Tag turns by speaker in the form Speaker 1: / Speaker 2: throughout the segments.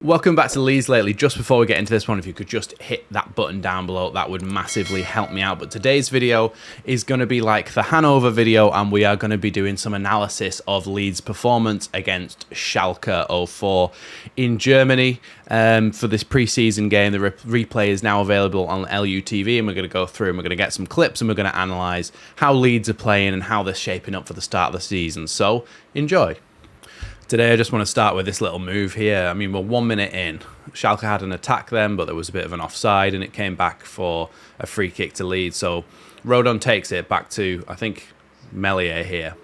Speaker 1: Welcome back to Leeds Lately. Just before we get into this one, if you could just hit that button down below, that would massively help me out. But today's video is going to be like the Hanover video, and we are going to be doing some analysis of Leeds' performance against Schalke.04 in Germany for this pre-season game. The replay is now available on LUTV, and we're going to go through and we're going to get some clips and we're going to analyse how Leeds are playing and how they're shaping up for the start of the season. So, enjoy. Today I just want to start with this little move here. I mean, we're 1 minute in. Schalke had an attack then, but there was a bit of an offside, and it came back for a free kick to Leeds. So Rodon takes it back to, I think, Meslier here.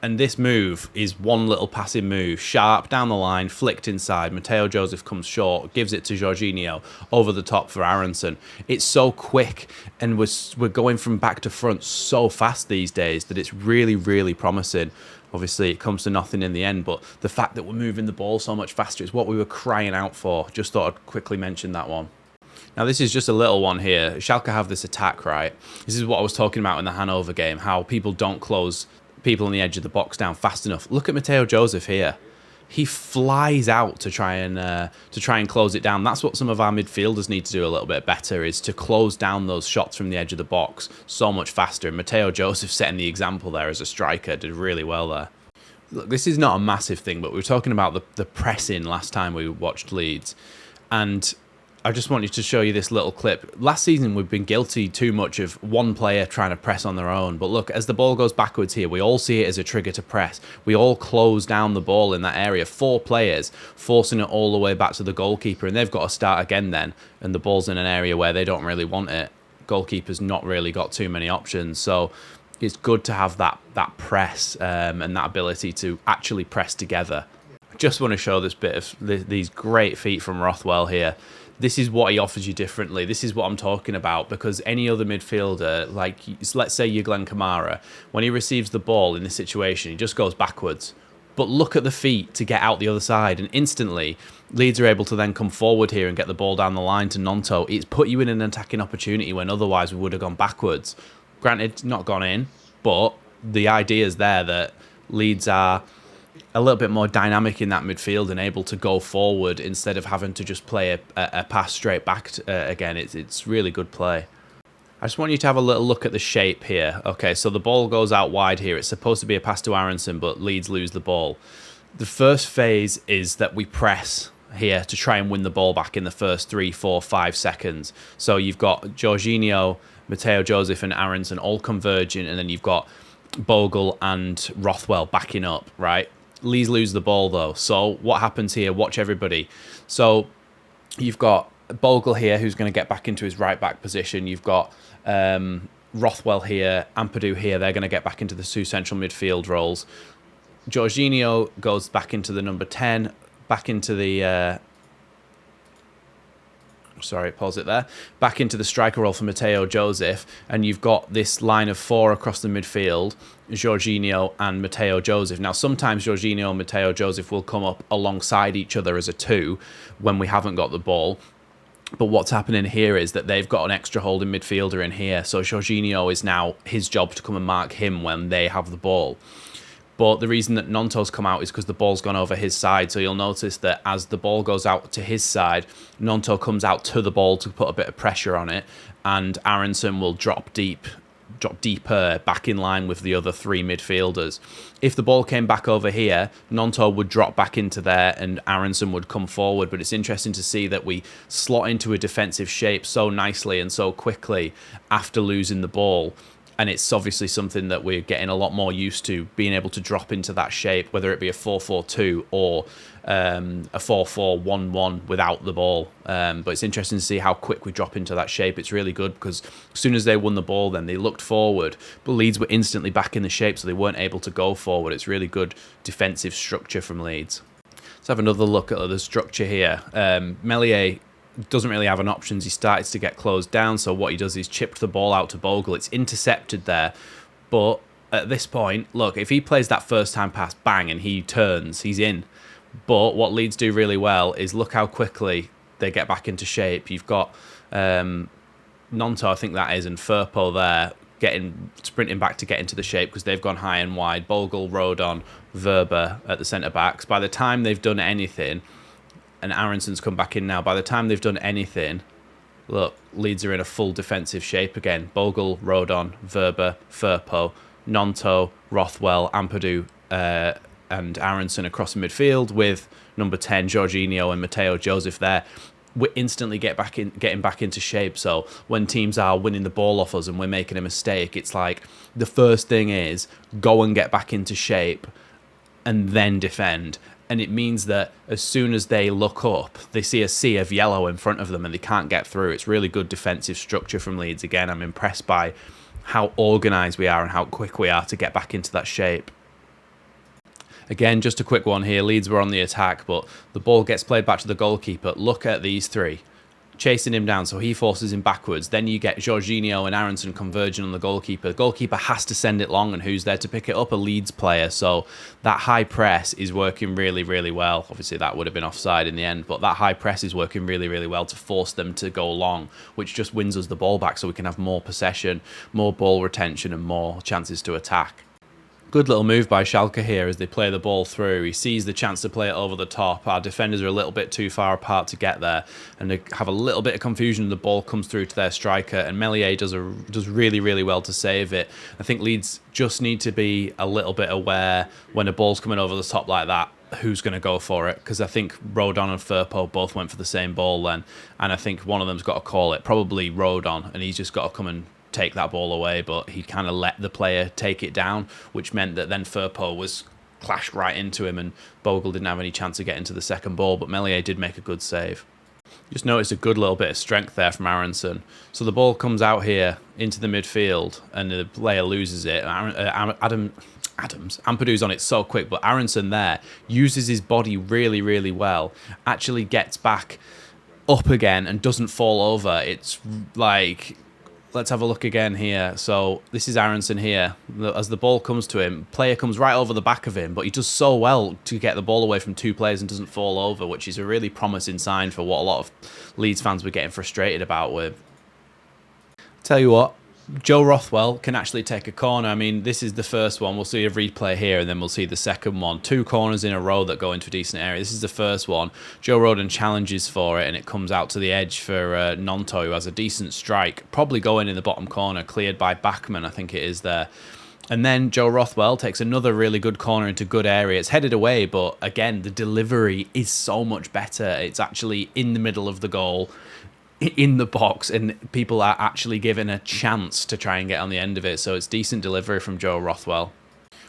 Speaker 1: And this move is one little passing move, sharp down the line, flicked inside. Mateo Joseph comes short, gives it to Jorginho, over the top for Aronson. It's so quick, and we're going from back to front so fast these days that it's really, really promising. Obviously, it comes to nothing in the end, but the fact that we're moving the ball so much faster is what we were crying out for. Just thought I'd quickly mention that one. Now, this is just a little one here. Schalke have this attack, right? This is what I was talking about in the Hanover game, how people don't close people on the edge of the box down fast enough. Look at Mateo Joseph here. He flies out to try and close it down. That's what some of our midfielders need to do a little bit better, is to close down those shots from the edge of the box so much faster. And Mateo Joseph setting the example there as a striker, did really well there. Look, this is not a massive thing, but we were talking about the pressing last time we watched Leeds, and I just wanted to show you this little clip. Last season, we've been guilty too much of one player trying to press on their own. But look, as the ball goes backwards here, we all see it as a trigger to press. We all close down the ball in that area. 4 players forcing it all the way back to the goalkeeper, and they've got to start again then. And the ball's in an area where they don't really want it. Goalkeeper's not really got too many options. So it's good to have that press and that ability to actually press together. I just want to show this bit of these great feet from Rothwell here. This is what he offers you differently. This is what I'm talking about, because any other midfielder, like let's say you're Glenn Kamara, when he receives the ball in this situation, he just goes backwards. But look at the feet to get out the other side, and instantly Leeds are able to then come forward here and get the ball down the line to Gnonto. It's put you in an attacking opportunity when otherwise we would have gone backwards. Granted, not gone in, but the idea is there that Leeds are a little bit more dynamic in that midfield and able to go forward instead of having to just play a pass straight back again. It's really good play. I just want you to have a little look at the shape here. Okay, so the ball goes out wide here. It's supposed to be a pass to Aronson, but Leeds lose the ball. The first phase is that we press here to try and win the ball back in the first 3, 4, 5 seconds. So you've got Jorginho, Mateo Joseph and Aronson all converging, and then you've got Bogle and Rothwell backing up, right? Leeds lose the ball though. So what happens here? Watch everybody. So you've got Bogle here, who's going to get back into his right back position. You've got Rothwell here, Ampadu here. They're going to get back into the 2 central midfield roles. Jorginho goes back into the number 10, back into the pause it there. Back into the striker role for Mateo Joseph, and you've got this line of 4 across the midfield, Jorginho and Mateo Joseph. Now, sometimes Jorginho and Mateo Joseph will come up alongside each other as a 2 when we haven't got the ball. But what's happening here is that they've got an extra holding midfielder in here, so Jorginho is now his job to come and mark him when they have the ball. But the reason that Gnonto's come out is because the ball's gone over his side. So you'll notice that as the ball goes out to his side, Gnonto comes out to the ball to put a bit of pressure on it, and Aronson will drop deeper back in line with the other 3 midfielders. If the ball came back over here, Gnonto would drop back into there and Aronson would come forward. But it's interesting to see that we slot into a defensive shape so nicely and so quickly after losing the ball. And it's obviously something that we're getting a lot more used to, being able to drop into that shape, whether it be a 4-4-2 or a 4-4-1-1 without the ball. But it's interesting to see how quick we drop into that shape. It's really good because as soon as they won the ball, then they looked forward, but Leeds were instantly back in the shape, so they weren't able to go forward. It's really good defensive structure from Leeds. Let's have another look at the structure here. Meslier doesn't really have an options. He starts to get closed down, so what he does is chip the ball out to Bogle. It's intercepted there, but at this point, look, if he plays that first time pass, bang, and he turns, he's in. But what Leeds do really well is look how quickly they get back into shape. You've got Gnonto, I think that is, and Firpo there, sprinting back to get into the shape because they've gone high and wide. Bogle, Rodon, Verber at the centre backs. By the time they've done anything, and Aronson's come back in now. By the time they've done anything, look, Leeds are in a full defensive shape again. Bogle, Rodon, Verba, Firpo, Nonto, Rothwell, Ampadu, and Aronson across the midfield with number 10, Jorginho, and Mateo Joseph there. We instantly getting back into shape. So when teams are winning the ball off us and we're making a mistake, it's like the first thing is go and get back into shape and then defend. And it means that as soon as they look up, they see a sea of yellow in front of them and they can't get through. It's really good defensive structure from Leeds. Again, I'm impressed by how organised we are and how quick we are to get back into that shape. Again, just a quick one here. Leeds were on the attack, but the ball gets played back to the goalkeeper. Look at these three chasing him down, so he forces him backwards. Then you get Jorginho and Aronson converging on the goalkeeper. The goalkeeper has to send it long, and who's there to pick it up? A Leeds player. So that high press is working really, really well. Obviously, that would have been offside in the end, but that high press is working really, really well to force them to go long, which just wins us the ball back so we can have more possession, more ball retention, and more chances to attack. Good little move by Schalke here as they play the ball through. He sees the chance to play it over the top. Our defenders are a little bit too far apart to get there, and they have a little bit of confusion. The ball comes through to their striker, and Meslier does really, really well to save it. I think Leeds just need to be a little bit aware when a ball's coming over the top like that, who's going to go for it, because I think Rodon and Firpo both went for the same ball then, and I think one of them's got to call it, probably Rodon, and he's just got to come and take that ball away, but he kind of let the player take it down, which meant that then Firpo was clashed right into him and Bogle didn't have any chance of getting to the second ball, but Meslier did make a good save. Just noticed a good little bit of strength there from Aronson. So the ball comes out here into the midfield and the player loses it. Ampadu's on it so quick, but Aronson there uses his body really, really well, actually gets back up again and doesn't fall over. It's like, let's have a look again here. So this is Aronson here. As the ball comes to him, player comes right over the back of him, but he does so well to get the ball away from two players and doesn't fall over, which is a really promising sign for what a lot of Leeds fans were getting frustrated about with. Tell you what, Joe Rothwell can actually take a corner. I mean, this is the first one. We'll see a replay here, and then we'll see the second one. Two corners in a row that go into a decent area. This is the first one. Joe Rodon challenges for it, and it comes out to the edge for Nonto, who has a decent strike. Probably going in the bottom corner, cleared by Bachmann, I think it is there. And then Joe Rothwell takes another really good corner into good area. It's headed away, but again, the delivery is so much better. It's actually in the middle of the goal, in the box, and people are actually given a chance to try and get on the end of it. So it's decent delivery from Joe Rothwell.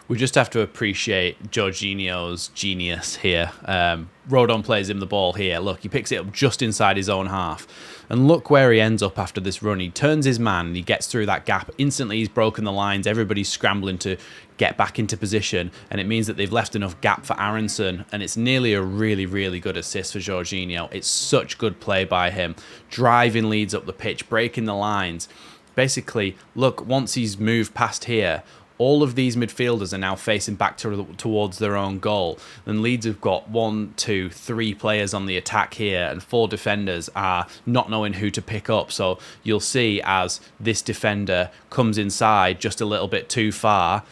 Speaker 1: We just have to appreciate Jorginho's genius here. Rodon plays him the ball here. Look, he picks it up just inside his own half. And look where he ends up after this run. He turns his man and he gets through that gap. Instantly, he's broken the lines. Everybody's scrambling to get back into position. And it means that they've left enough gap for Aronson. And it's nearly a really, really good assist for Jorginho. It's such good play by him. Driving Leeds up the pitch, breaking the lines. Basically, look, once he's moved past here, all of these midfielders are now facing back towards their own goal. And Leeds have got 1, 2, 3 players on the attack here, and 4 defenders are not knowing who to pick up. So you'll see as this defender comes inside just a little bit too far,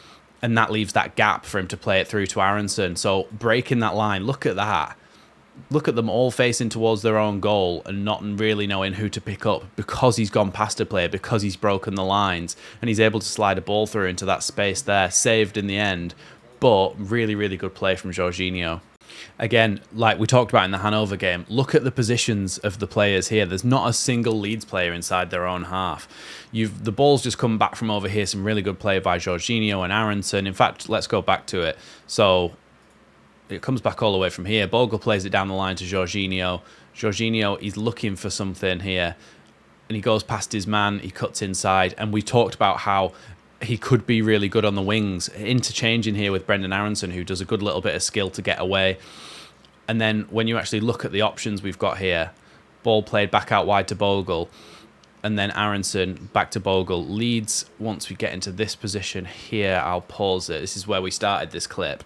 Speaker 1: and that leaves that gap for him to play it through to Aronson. So breaking that line, look at that. Look at them all facing towards their own goal and not really knowing who to pick up because he's gone past a player, because he's broken the lines, and he's able to slide a ball through into that space there, saved in the end, but really, really good play from Jorginho. Again, like we talked about in the Hanover game, look at the positions of the players here. There's not a single Leeds player inside their own half. The ball's just come back from over here, some really good play by Jorginho and Aronson. In fact, let's go back to it. So it comes back all the way from here. Bogle plays it down the line to Jorginho. Jorginho, he's looking for something here, and he goes past his man, he cuts inside, and we talked about how he could be really good on the wings, interchanging here with Brendan Aronson, who does a good little bit of skill to get away. And then when you actually look at the options we've got here, ball played back out wide to Bogle, and then Aronson back to Bogle. Leeds, once we get into this position here, I'll pause it. This is where we started this clip.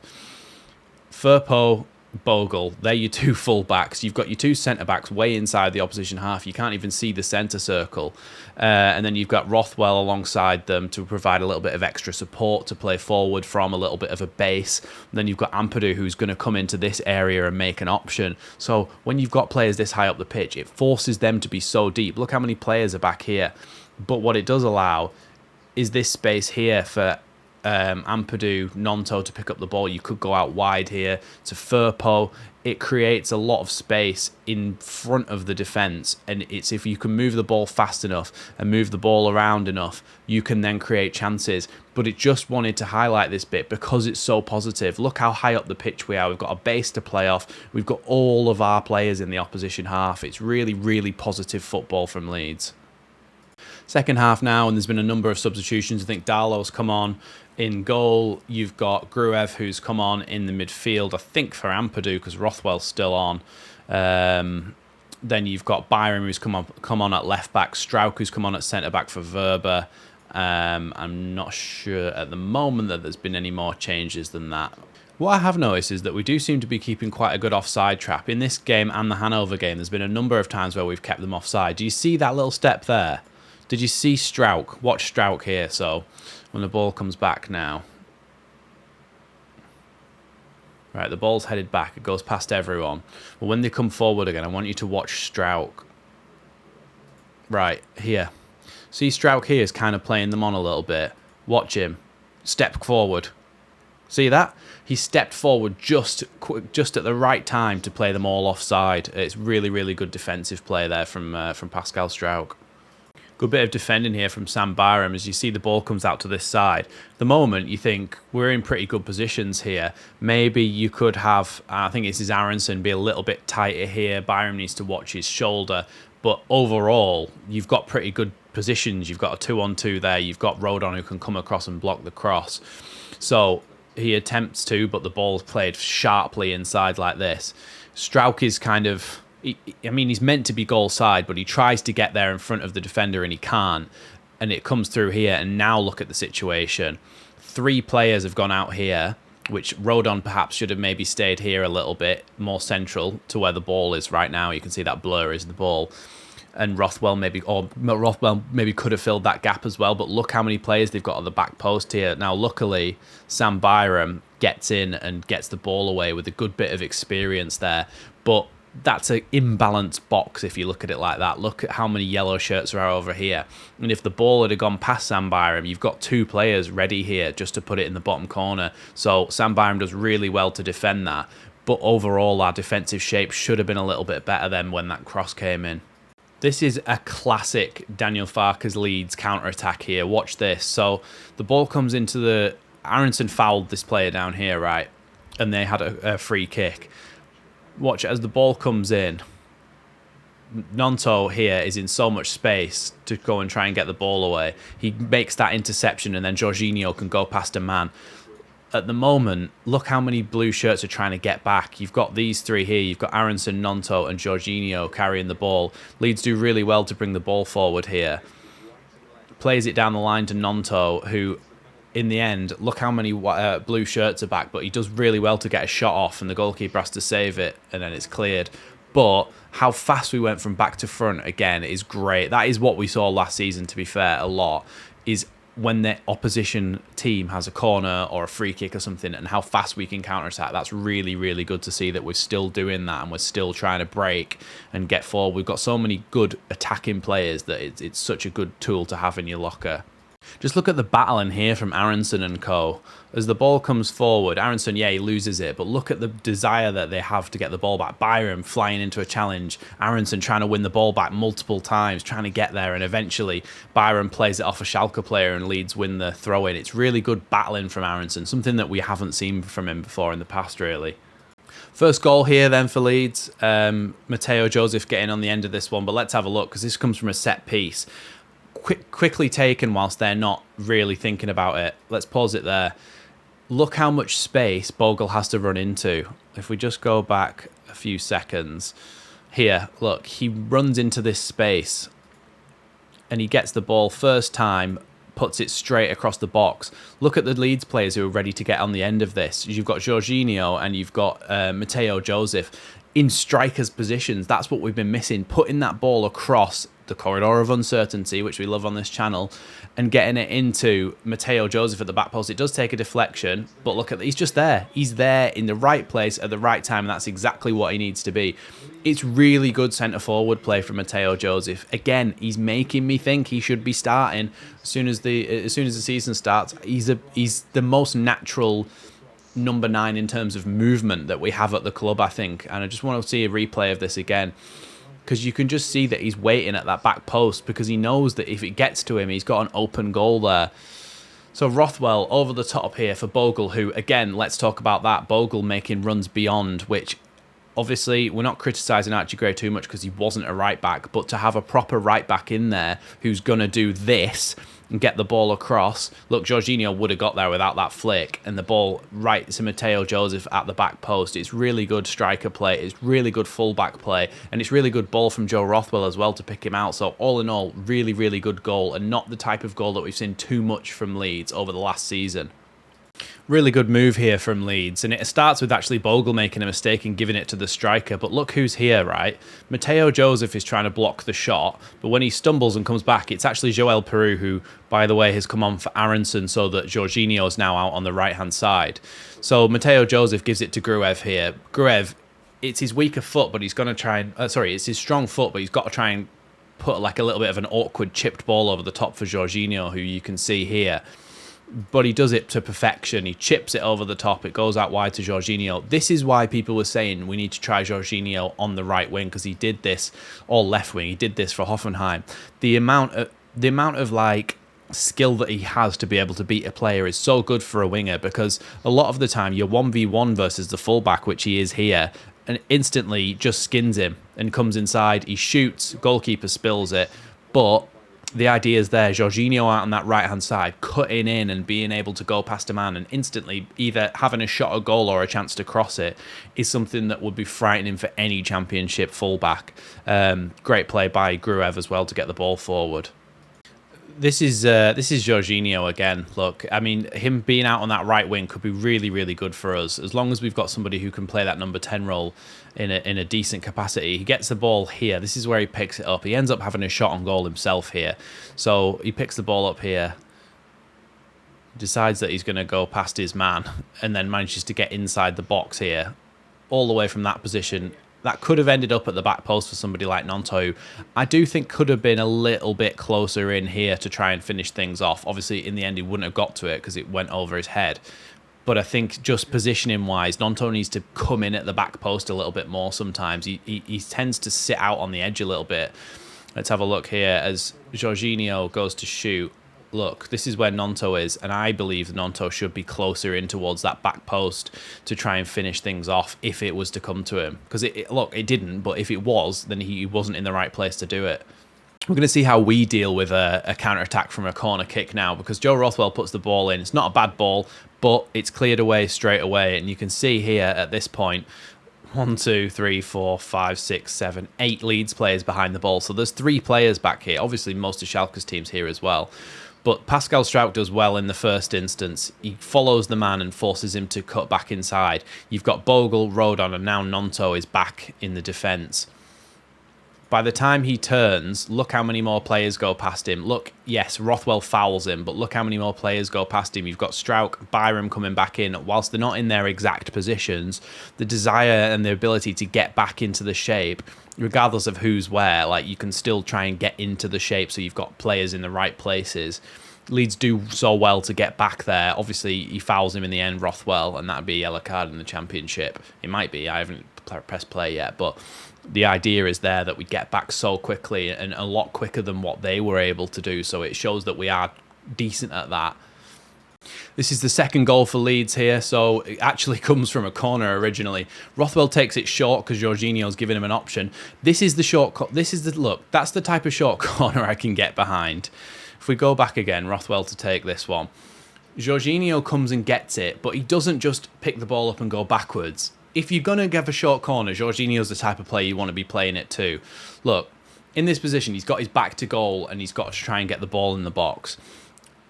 Speaker 1: Firpo Bogle. They're your two full-backs. You've got your two centre-backs way inside the opposition half. You can't even see the centre circle. And then you've got Rothwell alongside them to provide a little bit of extra support to play forward from, a little bit of a base. And then you've got Ampadu, who's going to come into this area and make an option. So when you've got players this high up the pitch, it forces them to be so deep. Look how many players are back here. But what it does allow is this space here for Ampadu, Nonto to pick up the ball. You could go out wide here to Firpo. It creates a lot of space in front of the defence, and it's if you can move the ball fast enough and move the ball around enough, you can then create chances. But it just wanted to highlight this bit because it's so positive. Look how high up the pitch we are. We've got a base to play off. We've got all of our players in the opposition half. It's really, really positive football from Leeds. Second half now, and there's been a number of substitutions. I think Darlow's come on in goal. You've got Gruev, who's come on in the midfield, I think for Ampadu, because Rothwell's still on. Then you've got Byram, who's come on at left back. Strauch, who's come on at centre back for Verba. I'm not sure at the moment that there's been any more changes than that. What I have noticed is that we do seem to be keeping quite a good offside trap. In this game and the Hanover game, there's been a number of times where we've kept them offside. Do you see that little step there? Did you see Strauch? Watch Strauch here. So when the ball comes back now. Right, the ball's headed back. It goes past everyone. But when they come forward again, I want you to watch Strauch. Right, here. See Strauch here is kind of playing them on a little bit. Watch him. Step forward. See that? He stepped forward just at the right time to play them all offside. It's really, really good defensive play there from Pascal Strauch. Good bit of defending here from Sam Byram as you see the ball comes out to this side. The moment you think we're in pretty good positions here, maybe you could have, I think it's his Aronson, be a little bit tighter here. Byram needs to watch his shoulder. But overall, you've got pretty good positions. You've got a 2-on-2 there. You've got Rodon who can come across and block the cross. So he attempts to, but the ball's played sharply inside like this. Strauch is kind of... I mean, he's meant to be goal side, but he tries to get there in front of the defender and he can't. And it comes through here. And now look at the situation. 3 players have gone out here, which Rodon perhaps should have maybe stayed here a little bit more central to where the ball is right now. You can see that blur is the ball. And Rothwell maybe could have filled that gap as well. But look how many players they've got on the back post here. Now, luckily, Sam Byram gets in and gets the ball away with a good bit of experience there. But that's an imbalanced box if you look at it like that. Look at how many yellow shirts are over here. And if the ball had gone past Sam Byram, you've got 2 players ready here just to put it in the bottom corner. So Sam Byram does really well to defend that. But overall, our defensive shape should have been a little bit better than when that cross came in. This is a classic Daniel Farke's Leeds counter-attack here. Watch this. So the ball comes into the... Aronson fouled this player down here, right? And they had a free kick. Watch as the ball comes in. Nonto here is in so much space to go and try and get the ball away. He makes that interception and then Jorginho can go past a man. At the moment, look how many blue shirts are trying to get back. You've got these 3 here. You've got Aronson, Nonto and Jorginho carrying the ball. Leeds do really well to bring the ball forward here. Plays it down the line to Nonto, who... in the end, look how many blue shirts are back, but he does really well to get a shot off and the goalkeeper has to save it and then it's cleared. But how fast we went from back to front, again, is great. That is what we saw last season, to be fair, a lot, is when the opposition team has a corner or a free kick or something and how fast we can counter-attack. That's really, really good to see that we're still doing that and we're still trying to break and get forward. We've got so many good attacking players that it's such a good tool to have in your locker. Just look at the battle in here from Aronson and co. As the ball comes forward, Aronson, yeah, he loses it, but look at the desire that they have to get the ball back. Byram flying into a challenge. Aronson trying to win the ball back multiple times, trying to get there, and eventually Byram plays it off a Schalke player and Leeds win the throw-in. It's really good battling from Aronson, something that we haven't seen from him before in the past, really. First goal here then for Leeds. Mateo Joseph getting on the end of this one, but let's have a look because this comes from a set piece. Quickly taken whilst they're not really thinking about it. Let's pause it there. Look how much space Bogle has to run into. If we just go back a few seconds. Here, look, he runs into this space and he gets the ball first time, puts it straight across the box. Look at the Leeds players who are ready to get on the end of this. You've got Jorginho and you've got Mateo Joseph in strikers' positions. That's what we've been missing, putting that ball across the corridor of uncertainty, which we love on this channel, and getting it into Mateo Joseph at the back post. It does take a deflection, but look at, he's just there. He's there in the right place at the right time, and that's exactly what he needs to be. It's really good centre forward play from Mateo Joseph. Again, he's making me think he should be starting as soon as the season starts. He's the most natural number 9 in terms of movement that we have at the club, I think. And I just want to see a replay of this again, because you can just see that he's waiting at that back post because he knows that if it gets to him, he's got an open goal there. So Rothwell over the top here for Bogle, who, again, let's talk about that. Bogle making runs beyond, which obviously we're not criticising Archie Gray too much because he wasn't a right back, but to have a proper right back in there who's going to do this and get the ball across. Look, Jorginho would have got there without that flick, and the ball right to Mateo Joseph at the back post. It's really good striker play, it's really good full-back play, and it's really good ball from Joe Rothwell as well to pick him out. So all in all, really, really good goal, and not the type of goal that we've seen too much from Leeds over the last season. Really good move here from Leeds, and it starts with actually Bogle making a mistake and giving it to the striker. But look who's here, right? Mateo Joseph is trying to block the shot, but when he stumbles and comes back, it's actually Joel Peru, who, by the way, has come on for Aronson, so that Jorginho is now out on the right-hand side. So Mateo Joseph gives it to Gruev here. Gruev, it's his weaker foot, but he's going to try and... it's his strong foot, but he's got to try and put like a little bit of an awkward chipped ball over the top for Jorginho, who you can see here. But he does it to perfection. He chips it over the top. It goes out wide to Jorginho. This is why people were saying we need to try Jorginho on the right wing, because he did this, or left wing. He did this for Hoffenheim. The amount of like skill that he has to be able to beat a player is so good for a winger, because a lot of the time you're 1v1 versus the fullback, which he is here, and instantly just skins him and comes inside. He shoots, goalkeeper spills it, but the idea is there. Jorginho out on that right-hand side, cutting in and being able to go past a man and instantly either having a shot at goal or a chance to cross it is something that would be frightening for any championship fullback. Great play by Gruev as well to get the ball forward. This is Jorginho again. Look, I mean, him being out on that right wing could be really, really good for us, as long as we've got somebody who can play that number 10 role in a decent capacity. He gets the ball here. This is where he picks it up. He ends up having a shot on goal himself here. So he picks the ball up here, decides that he's going to go past his man, and then manages to get inside the box here, all the way from that position. That could have ended up at the back post for somebody like Gnonto, who I do think could have been a little bit closer in here to try and finish things off. Obviously, in the end, he wouldn't have got to it because it went over his head. But I think just positioning-wise, Gnonto needs to come in at the back post a little bit more sometimes. He tends to sit out on the edge a little bit. Let's have a look here as Jorginho goes to shoot. Look, this is where Gnonto is, and I believe Gnonto should be closer in towards that back post to try and finish things off if it was to come to him. Because, look, it didn't, but if it was, then he wasn't in the right place to do it. We're going to see how we deal with a counter-attack from a corner kick now, because Joe Rothwell puts the ball in. It's not a bad ball, but it's cleared away straight away, and you can see here at this point, 1, 2, 3, 4, 5, 6, 7, 8 Leeds players behind the ball. So there's 3 players back here. Obviously, most of Schalke's teams here as well. But Pascal Struijk does well in the first instance. He follows the man and forces him to cut back inside. You've got Bogle, Rodon, and now Gnonto is back in the defence. By the time he turns, look how many more players go past him. Look, yes, Rothwell fouls him, but look how many more players go past him. You've got Struijk, Byram coming back in. Whilst they're not in their exact positions, the desire and the ability to get back into the shape, regardless of who's where, like, you can still try and get into the shape so you've got players in the right places. Leeds do so well to get back there. Obviously, he fouls him in the end, Rothwell, and that'd be a yellow card in the Championship. It might be. I haven't pressed play yet, but the idea is there that we get back so quickly and a lot quicker than what they were able to do. So it shows that we are decent at that. This is the second goal for Leeds here, so it actually comes from a corner originally. Rothwell takes it short because Jorginho's giving him an option. This is the short, look, that's the type of short corner I can get behind. If we go back again, Rothwell to take this one. Jorginho comes and gets it, but he doesn't just pick the ball up and go backwards. If you're going to give a short corner, Jorginho's the type of player you want to be playing it to. Look, in this position, he's got his back to goal and he's got to try and get the ball in the box.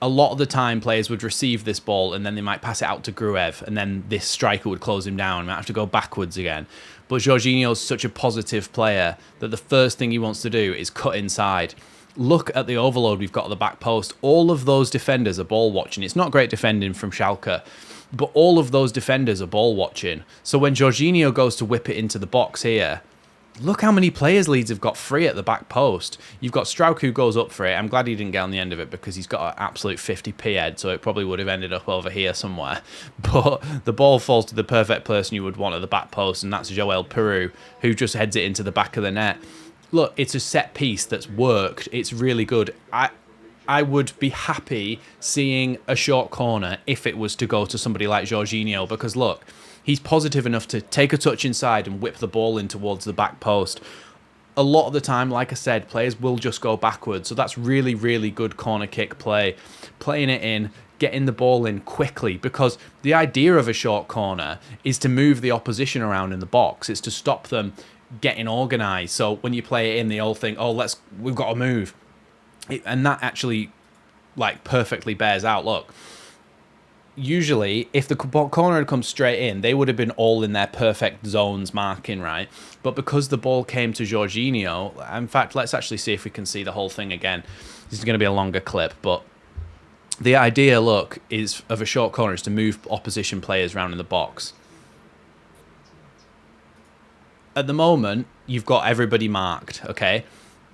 Speaker 1: a lot of the time players would receive this ball and then they might pass it out to Gruev, and then this striker would close him down and might have to go backwards again. But Jorginho's such a positive player that the first thing he wants to do is cut inside. Look at the overload we've got at the back post. All of those defenders are ball watching. It's not great defending from Schalke, but all of those defenders are ball watching. So when Jorginho goes to whip it into the box here, look how many players Leeds have got free at the back post. You've got Strauch who goes up for it. I'm glad he didn't get on the end of it because he's got an absolute 50p head, so it probably would have ended up over here somewhere. But the ball falls to the perfect person you would want at the back post, and that's Joel Peru, who just heads it into the back of the net. Look, it's a set piece that's worked. It's really good. I would be happy seeing a short corner if it was to go to somebody like Jorginho, because look, he's positive enough to take a touch inside and whip the ball in towards the back post. A lot of the time, like I said, players will just go backwards. So that's really, really good corner kick play. Playing it in, getting the ball in quickly, because the idea of a short corner is to move the opposition around in the box. It's to stop them getting organised. So when you play it in, they all think, oh, we've got to move. And that actually like perfectly bears out. Look, usually if the corner had come straight in, they would have been all in their perfect zones marking, right? But because the ball came to Jorginho, in fact, let's actually see if we can see the whole thing again. This is going to be a longer clip, but the idea, look, is of a short corner is to move opposition players around in the box. At the moment, you've got everybody marked, okay?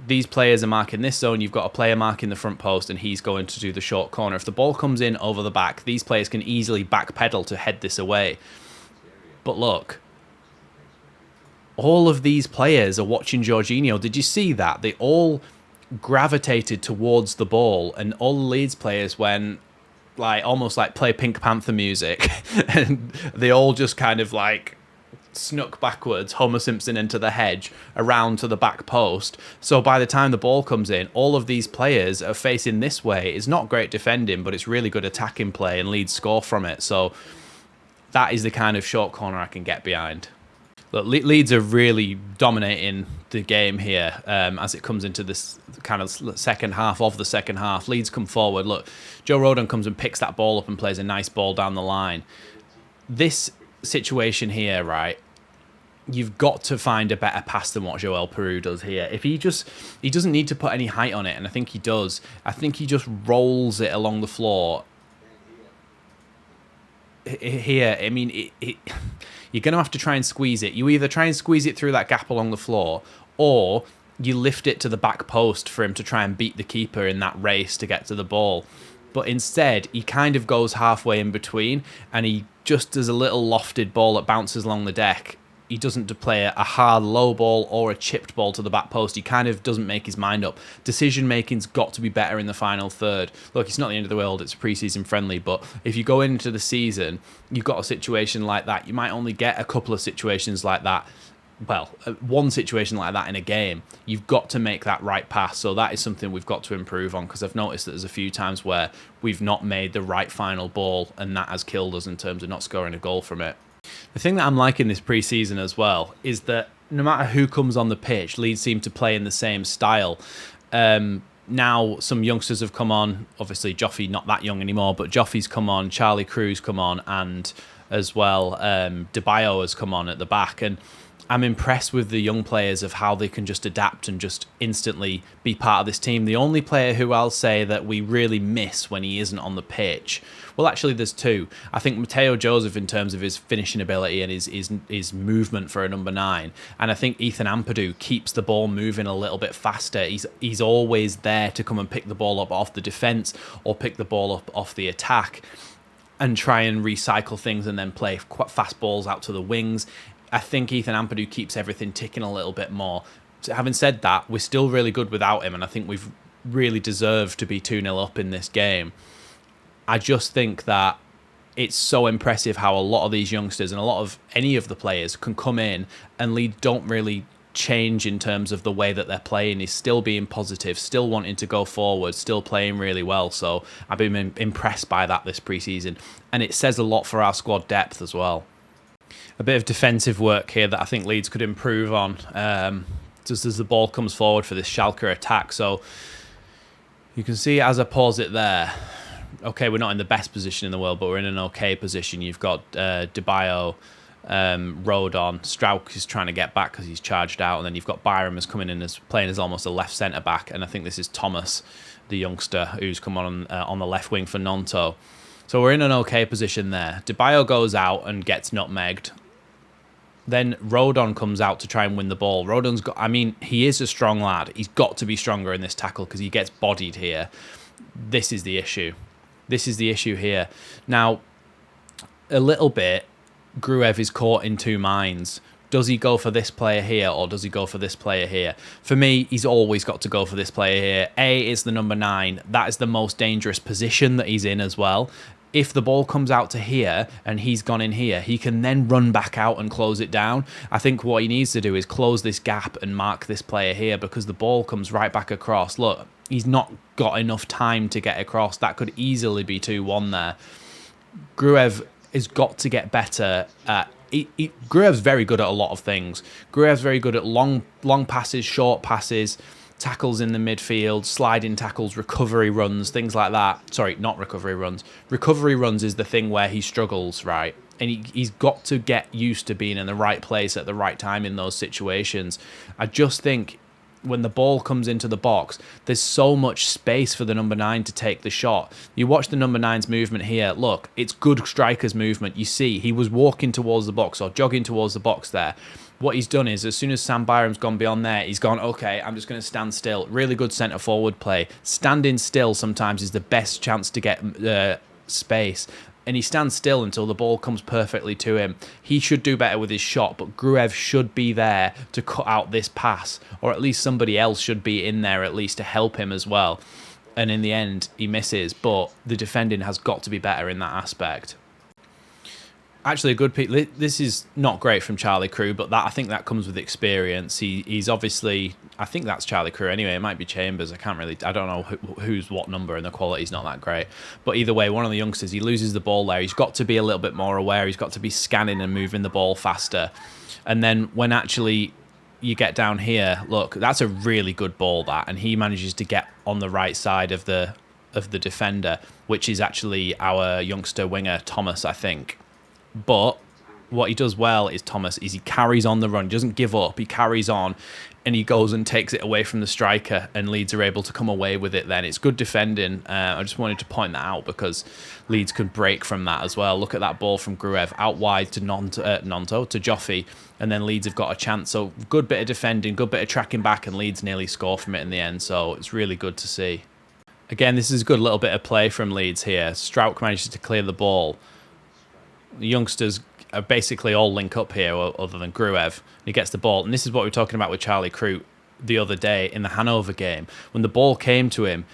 Speaker 1: These players are marking this zone. You've got a player marking the front post, and he's going to do the short corner. If the ball comes in over the back, these players can easily backpedal to head this away. But look, all of these players are watching Jorginho. Did you see that? They all gravitated towards the ball, and all the Leeds players went like almost like play Pink Panther music, and they all just kind of like snuck backwards, Homer Simpson into the hedge, around to the back post. So by the time the ball comes in, all of these players are facing this way. It's not great defending, but it's really good attacking play, and Leeds score from it. So that is the kind of short corner I can get behind. Look, Leeds are really dominating the game here as it comes into this kind of second half of the second half. Leeds come forward. Look, Joe Rodon comes and picks that ball up and plays a nice ball down the line. This situation here, right, you've got to find a better pass than what Joel Peru does here. If he doesn't need to put any height on it, and I think he does. I think he just rolls it along the floor here. I mean, you're going to have to try and squeeze it. You either try and squeeze it through that gap along the floor, or you lift it to the back post for him to try and beat the keeper in that race to get to the ball. But instead, he kind of goes halfway in between, and he just does a little lofted ball that bounces along the deck. He doesn't play a hard low ball or a chipped ball to the back post. He kind of doesn't make his mind up. Decision-making's got to be better in the final third. Look, it's not the end of the world. It's pre-season friendly. But if you go into the season, you've got a situation like that. You might only get a couple of situations like that. Well, one situation like that in a game. You've got to make that right pass. So that is something we've got to improve on, because I've noticed that there's a few times where we've not made the right final ball, and that has killed us in terms of not scoring a goal from it. The thing that I'm liking this pre-season as well is that no matter who comes on the pitch, Leeds seem to play in the same style. Now some youngsters have come on. Obviously, Joffy not that young anymore, but Joffy's come on, Charlie Cruz come on, and as well, DeBayo has come on at the back. And I'm impressed with the young players of how they can just adapt and just instantly be part of this team. The only player who I'll say that we really miss when he isn't on the pitch, well, actually, there's two. I think Mateo Joseph in terms of his finishing ability and his movement for a number 9. And I think Ethan Ampadu keeps the ball moving a little bit faster. He's always there to come and pick the ball up off the defence or pick the ball up off the attack and try and recycle things and then play quite fast balls out to the wings. I think Ethan Ampadu keeps everything ticking a little bit more. So having said that, we're still really good without him, and I think we've really deserved to be 2-0 up in this game. I just think that it's so impressive how a lot of these youngsters and a lot of any of the players can come in, and Leeds don't really change in terms of the way that they're playing. He's still being positive, still wanting to go forward, still playing really well. So I've been impressed by that this pre-season, and it says a lot for our squad depth as well. A bit of defensive work here that I think Leeds could improve on just as the ball comes forward for this Schalke attack. So you can see as I pause it there, okay, we're not in the best position in the world, but we're in an okay position. You've got Debayo, Rodon, Strauch is trying to get back because he's charged out, and then you've got Byram as coming in as playing as almost a left centre back, and I think this is Thomas, the youngster, who's come on the left wing for Nonto. So we're in an okay position there. Debayo goes out and gets nutmegged. Then Rodon comes out to try and win the ball. Rodon's got, I mean, he is a strong lad. He's got to be stronger in this tackle because he gets bodied here. This is the issue. This is the issue here. Now, a little bit, Gruev is caught in two minds. Does he go for this player here or does he go for this player here? For me, he's always got to go for this player here. A is the number 9. That is the most dangerous position that he's in as well. If the ball comes out to here and he's gone in here, he can then run back out and close it down. I think what he needs to do is close this gap and mark this player here because the ball comes right back across. Look, he's not got enough time to get across. That could easily be 2-1 there. Gruev has got to get better at... Gruev's very good at a lot of things. Gruev's very good at long passes, short passes, tackles in the midfield, sliding tackles, recovery runs, things like that. Sorry, not recovery runs. Recovery runs is the thing where he struggles, right? And he's got to get used to being in the right place at the right time in those situations. I just think when the ball comes into the box, there's so much space for the number 9 to take the shot. You watch the number 9's movement here. Look, it's good striker's movement. You see, he was walking towards the box or jogging towards the box there. What he's done is, as soon as Sam Byram's gone beyond there, he's gone, okay, I'm just going to stand still. Really good centre-forward play. Standing still sometimes is the best chance to get space. And he stands still until the ball comes perfectly to him. He should do better with his shot, but Gruev should be there to cut out this pass, or at least somebody else should be in there at least to help him as well. And in the end, he misses, but the defending has got to be better in that aspect. Actually, a good pick. This is not great from Charlie Crew, but I think that comes with experience. He's obviously, I think that's Charlie Crew anyway. It might be Chambers. I don't know who's what number, and the quality's not that great. But either way, one of the youngsters, he loses the ball there. He's got to be a little bit more aware. He's got to be scanning and moving the ball faster. And then when actually you get down here, look, that's a really good ball, that, and he manages to get on the right side of the defender, which is actually our youngster winger Thomas, I think. But what he does well is Thomas is he carries on the run, he doesn't give up, he carries on, and he goes and takes it away from the striker, and Leeds are able to come away with it then. It's good defending. I just wanted to point that out because Leeds could break from that as well. Look at that ball from Gruev out wide to Nonto, to Joffy, and then Leeds have got a chance. So good bit of defending, good bit of tracking back, and Leeds nearly score from it in the end. So it's really good to see. Again, this is a good little bit of play from Leeds here. Strauch manages to clear the ball. The youngsters are basically all link up here other than Gruev. He gets the ball. And this is what we were talking about with Charlie Crew the other day in the Hanover game. When the ball came to him,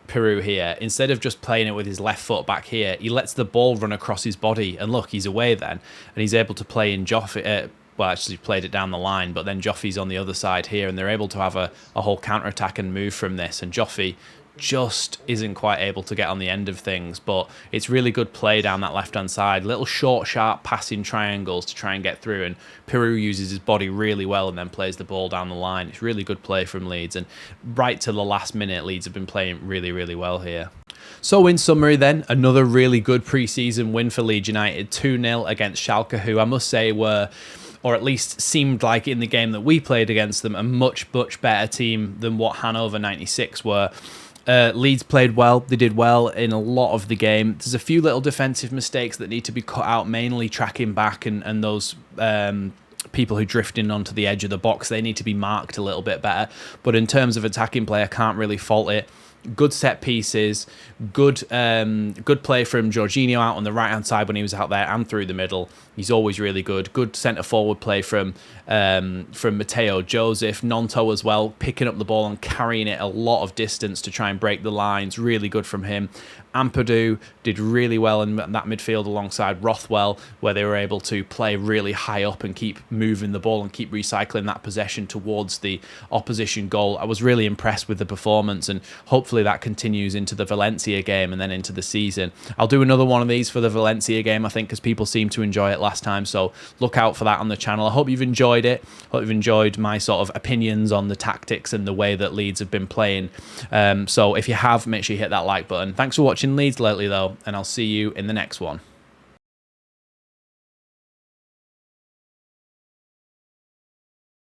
Speaker 1: Peru here, instead of just playing it with his left foot back here, he lets the ball run across his body. And look, he's away then. And he's able to play in Joffy. Well, actually played it down the line, but then Joffy's on the other side here. And they're able to have a whole counter-attack and move from this. And Joffy just isn't quite able to get on the end of things, but it's really good play down that left-hand side. Little short, sharp passing triangles to try and get through, and Peru uses his body really well and then plays the ball down the line. It's really good play from Leeds, and right to the last minute, Leeds have been playing really, really well here. So in summary then, another really good pre-season win for Leeds United, 2-0 against Schalke, who I must say were, or at least seemed like in the game that we played against them, a much, much better team than what Hanover 96 were. Leeds played well. They did well in a lot of the game. There's a few little defensive mistakes that need to be cut out, mainly tracking back and those people who drift in onto the edge of the box. They need to be marked a little bit better. But in terms of attacking play, I can't really fault it. Good set pieces, good play from Jorginho out on the right-hand side when he was out there and through the middle. He's always really good. Good centre-forward play from Mateo Joseph. Nonto as well, picking up the ball and carrying it a lot of distance to try and break the lines. Really good from him. Ampadu did really well in that midfield alongside Rothwell, where they were able to play really high up and keep moving the ball and keep recycling that possession towards the opposition goal. I was really impressed with the performance, and hopefully that continues into the Valencia game and then into the season. I'll do another one of these for the Valencia game, I think, because people seemed to enjoy it last time, so look out for that on the channel. I hope you've enjoyed it. Hope you've enjoyed my sort of opinions on the tactics and the way that Leeds have been playing. So if you have, make sure you hit that like button. Thanks for watching watching Leeds Lately though, and I'll see you in the next one.